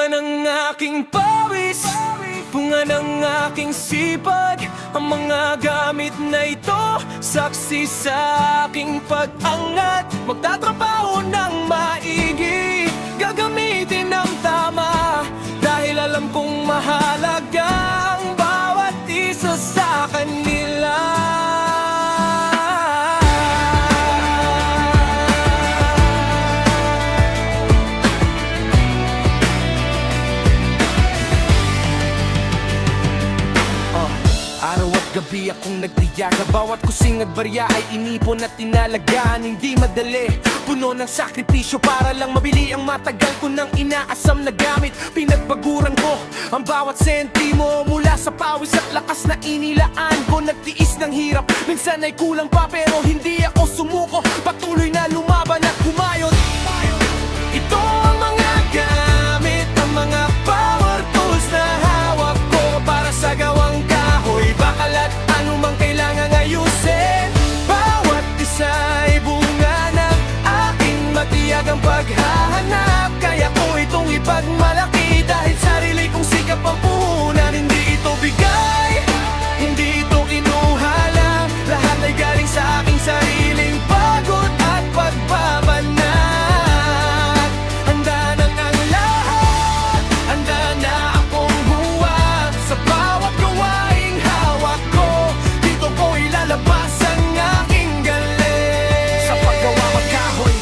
Bunga ng aking pawis, bunga ng aking sipag. Ang mga gamit na ito, saksi sa aking pag-angat. Magtatrabaho ng maigi, gagamitin ng tama, dahil alam kong mahalaga ang bawat isa sa kanila. Araw at gabi akong nagtiyaga, bawat kusing at barya ay inipon at tinalagaan. Hindi madali, puno ng sakripisyo para lang mabili ang matagal ko nang inaasam na gamit. Pinagbaguran ko ang bawat sentimo mula sa pawis at lakas na inilaan ko. Nagtiis ng hirap, minsan ay kulang pa pero hindi ako sumuko. Patuloy na lumaban at kumayot. Ito ang mga gamit, ang mga power tools na hawak ko para sa gawang kahoy, bakal at anumang kailangang ayusin. Bawat isa ay bunga ng aking matiyagang paghahanap. Kaya ko itong ipagmalaki dahil sarili kong sikap ang puhunan. Hindi ito bigay, hindi ito kinuha lang, lahat ay galing sa aking sariling pagod at pagbabanat. Handa na ang lahat, handa na akong buwag sa bawat gawaing hawak ko. Dito ko ilalabas ang aking galing. Sa paggawa magkahoy,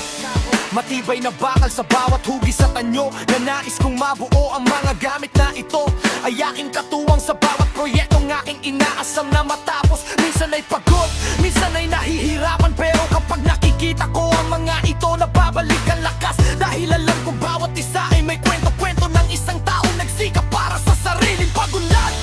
matibay na bakal sa bawat hugis at anyo, na nais kong mabuo ang mga gamit na ito. Ay aking katuwang sa bawat proyektong aking inaasam na matapos. Minsan ay pagod, minsan ay nahihirapan, pero kapag nakikita ko ang mga ito, nababalik ang lakas. Dahil alam ko bawat isa ay may kwento-kwento ng isang taong nagsikap para sa sariling pagunlad.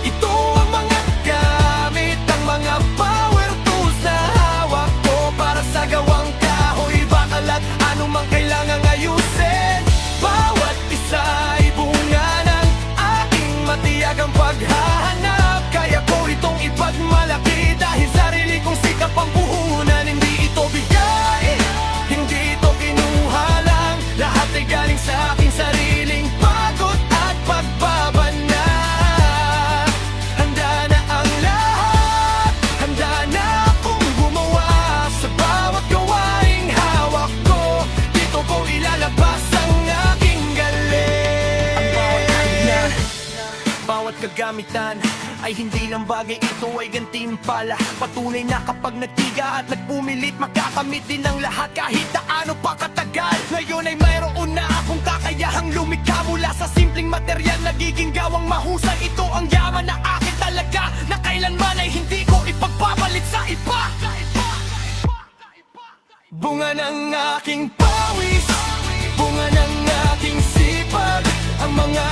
Ito ang mga gamit, ang mga power tools na hawak ko para sa gawang kahoy, bakal at anumang kailangang ayusin. Bawat isa ay bunga ng aking matiyagang paghahanap. Kaya ko itong ipagmalaki dahil sarili kong sikap ang puhunan. Hindi ito bigay, hindi ito kinuha lang, lahat ay galing sa aking sariling pagod at pagbabanat. Handa na ang lahat, handa na akong gumawa sa bawat gawaing hawak ko. Dito ko ilalabas ang aking galing. Bawat kagamitan ay hindi lang bagay, ito ay gantimpala. Patuloy na kapag nagtiga at nagpumilit, makakamit din ang lahat kahit na pa katagal. Ngayon ay mayroon na akong kakayahang lumikha mula sa simpleng material, nagiging gawang mahusay. Ito ang yaman na akin talaga, na kailanman ay hindi ko ipagpapalit sa iba. Bunga ng aking pawis, bunga ng aking sipag, ang mga